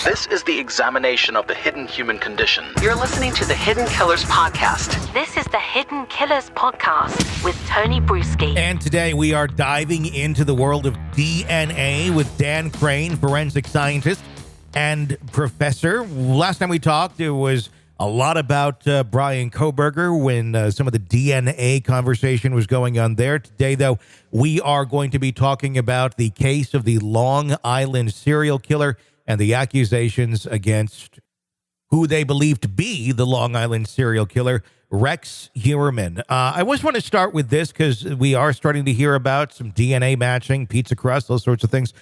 This is the examination of the hidden human condition. You're listening to the Hidden Killers Podcast. This is the Hidden Killers Podcast with Tony Brueski. And today we are diving into the world of DNA with Dan Krane, forensic scientist and professor. Last time we talked, it was a lot about Brian Kohberger when some of the DNA conversation was going on there. Today, though, we are going to be talking about the case of the Long Island serial killer and the accusations against who they believe to be the Long Island serial killer, Rex Heuermann. I always want to start with this because we are starting to hear about some DNA matching, pizza crust, those sorts of things.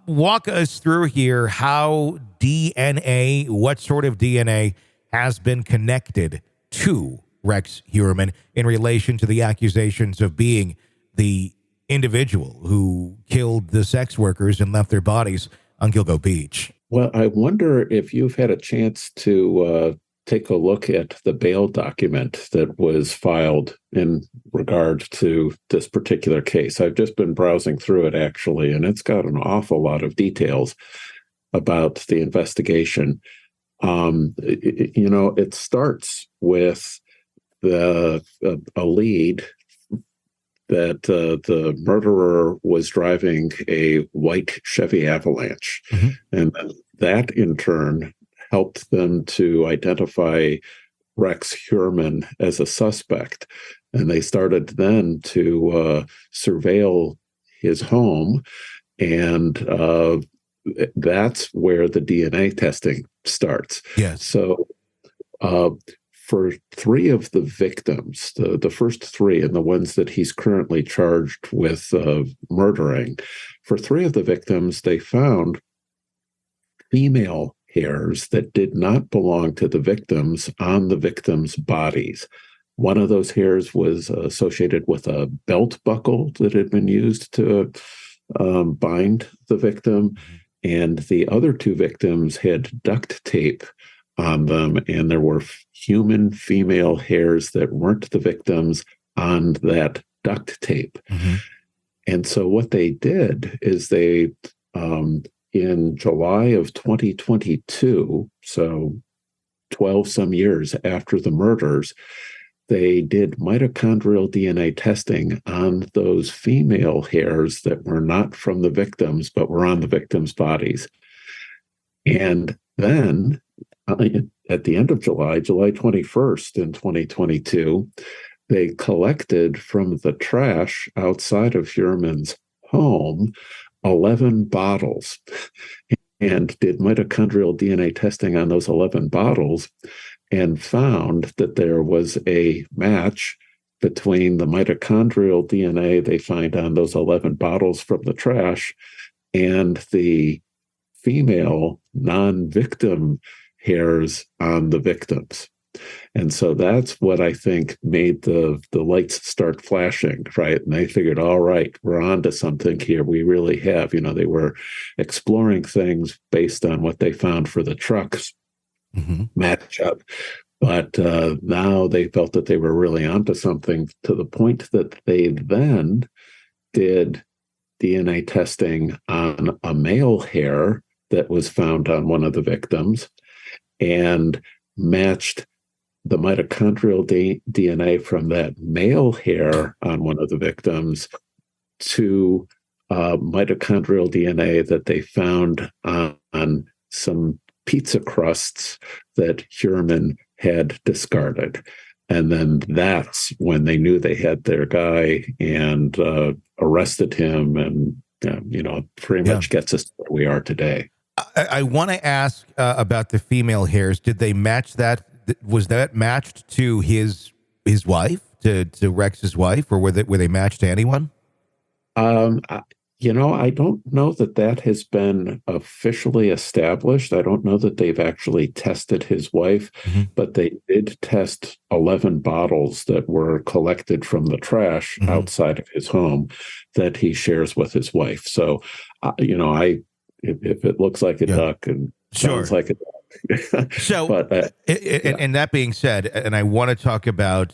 Walk us through here how DNA, what sort of DNA has been connected to Rex Heuermann in relation to the accusations of being the individual who killed the sex workers and left their bodies on Gilgo Beach. Well, I wonder if you've had a chance to take a look at the bail document that was filed in regard to this particular case. I've just been browsing through it, actually, and it's got an awful lot of details about the investigation. It starts with a lead that the murderer was driving a white Chevy Avalanche. Mm-hmm. And that, in turn, helped them to identify Rex Heuermann as a suspect. And they started then to surveil his home. And that's where the DNA testing starts. Yes. So for three of the victims, the first three and the ones that he's currently charged with murdering, for three of the victims, they found female hairs that did not belong to the victims on the victims' bodies. One of those hairs was associated with a belt buckle that had been used to bind the victim. And the other two victims had duct tape on them, and there were human female hairs that weren't the victims on that duct tape. Mm-hmm. And so what they did is they, in July of 2022, so 12 some years after the murders, they did mitochondrial DNA testing on those female hairs that were not from the victims, but were on the victims' bodies. And then at the end of July 21st in 2022, they collected from the trash outside of Heuermann's home 11 bottles and did mitochondrial DNA testing on those 11 bottles and found that there was a match between the mitochondrial DNA they find on those 11 bottles from the trash and the female non-victim hairs on the victims. And so that's what I think made the lights start flashing, right? And they figured, all right, we're on to something here. We really have. They were exploring things based on what they found for the trucks match up. But now they felt that they were really onto something, to the point that they then did DNA testing on a male hair that was found on one of the victims and matched the mitochondrial DNA from that male hair on one of the victims to mitochondrial DNA that they found on some pizza crusts that Heuermann had discarded. And then that's when they knew they had their guy and arrested him, and pretty much gets us where we are today. I want to ask about the female hairs. Did they match that? Was that matched to his wife, to Rex's wife, or were they matched to anyone? I don't know that has been officially established. I don't know that they've actually tested his wife, but they did test 11 bottles that were collected from the trash outside of his home that he shares with his wife. So, if it looks like a duck and sounds like a duck. So, and that being said, and I want to talk about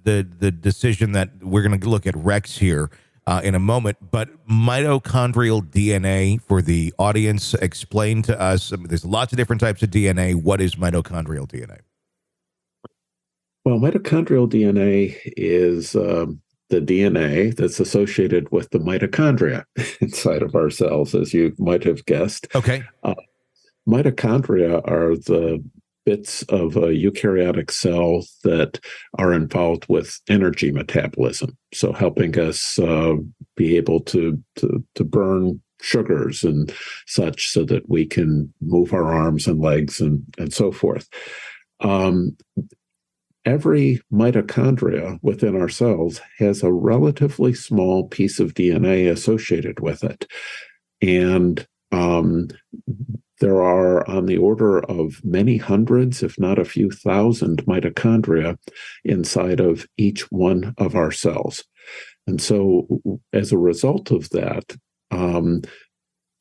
the decision that we're going to look at Rex here. in a moment. But mitochondrial DNA, for the audience, explain to us. I mean, there's lots of different types of DNA. What is mitochondrial DNA? Well, mitochondrial DNA is the DNA that's associated with the mitochondria inside of our cells, as you might have guessed. Okay. Mitochondria are the bits of a eukaryotic cell that are involved with energy metabolism, so helping us be able to burn sugars and such, so that we can move our arms and legs and so forth. Every mitochondria within our cells has a relatively small piece of DNA associated with it. And there are on the order of many hundreds, if not a few thousand mitochondria inside of each one of our cells. And so as a result of that,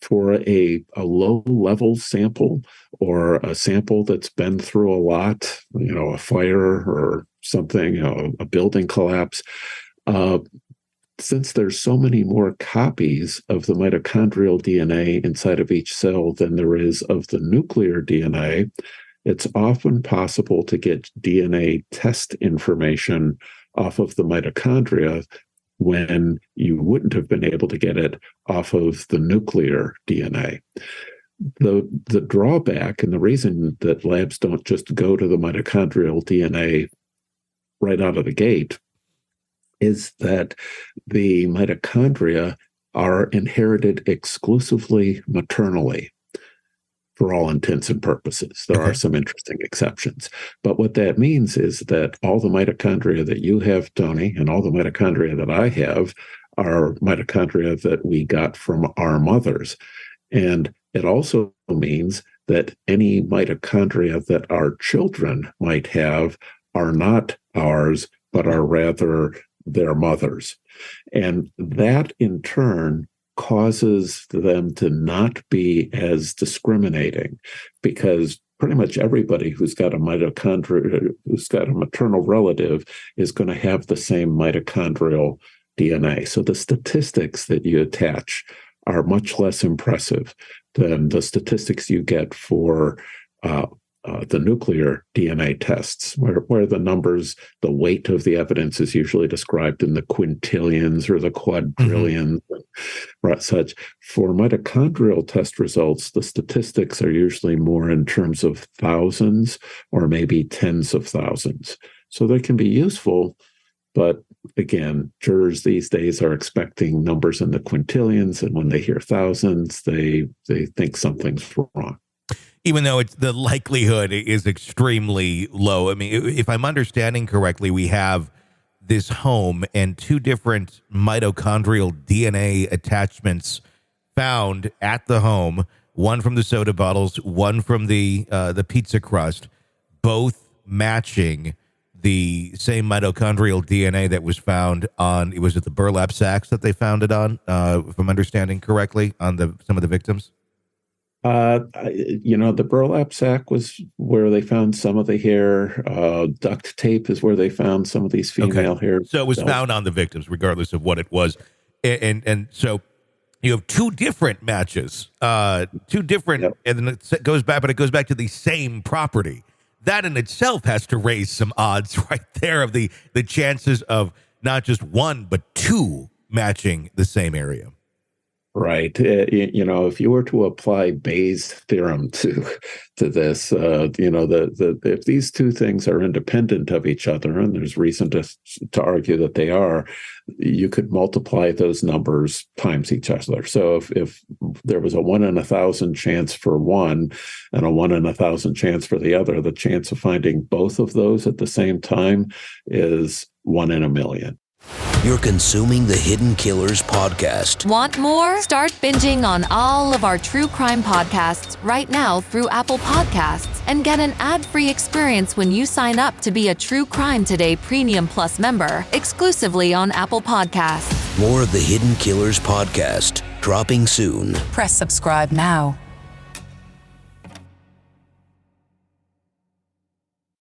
for a low-level sample, or a sample that's been through a lot, a fire or something, a building collapse, since there's so many more copies of the mitochondrial DNA inside of each cell than there is of the nuclear DNA, it's often possible to get DNA test information off of the mitochondria when you wouldn't have been able to get it off of the nuclear DNA. The drawback, and the reason that labs don't just go to the mitochondrial DNA right out of the gate, is that the mitochondria are inherited exclusively maternally, for all intents and purposes. There are some interesting exceptions. But what that means is that all the mitochondria that you have, Tony, and all the mitochondria that I have are mitochondria that we got from our mothers. And it also means that any mitochondria that our children might have are not ours, but are rather their mothers. And that, in turn, causes them to not be as discriminating, because pretty much everybody who's got a mitochondria, who's got a maternal relative, is going to have the same mitochondrial DNA. So the statistics that you attach are much less impressive than the statistics you get for the nuclear DNA tests, where the numbers, the weight of the evidence is usually described in the quintillions or the quadrillions, such. For mitochondrial test results, the statistics are usually more in terms of thousands or maybe tens of thousands. So they can be useful, but again, jurors these days are expecting numbers in the quintillions, and when they hear thousands, they think something's wrong. Even though the likelihood is extremely low. I mean, if I'm understanding correctly, we have this home and two different mitochondrial DNA attachments found at the home, one from the soda bottles, one from the pizza crust, both matching the same mitochondrial DNA that was found on, was it the burlap sacks that they found it on, if I'm understanding correctly, on some of the victims? The burlap sack was where they found some of the hair. Duct tape is where they found some of these female hair. So it was found on the victims, regardless of what it was. And so you have two different matches, and then it goes back, but it goes back to the same property. That in itself has to raise some odds right there of the chances of not just one, but two matching the same area. Right. If you were to apply Bayes' theorem to this, if these two things are independent of each other, and there's reason to argue that they are, you could multiply those numbers times each other. So if there was a 1 in 1,000 chance for one and a 1 in 1,000 chance for the other, the chance of finding both of those at the same time is 1 in a million. You're consuming the Hidden Killers podcast. Want more? Start binging on all of our true crime podcasts right now through Apple Podcasts, and get an ad-free experience when you sign up to be a True Crime Today Premium Plus member, exclusively on Apple Podcasts. More of the Hidden Killers podcast, dropping soon. Press subscribe now.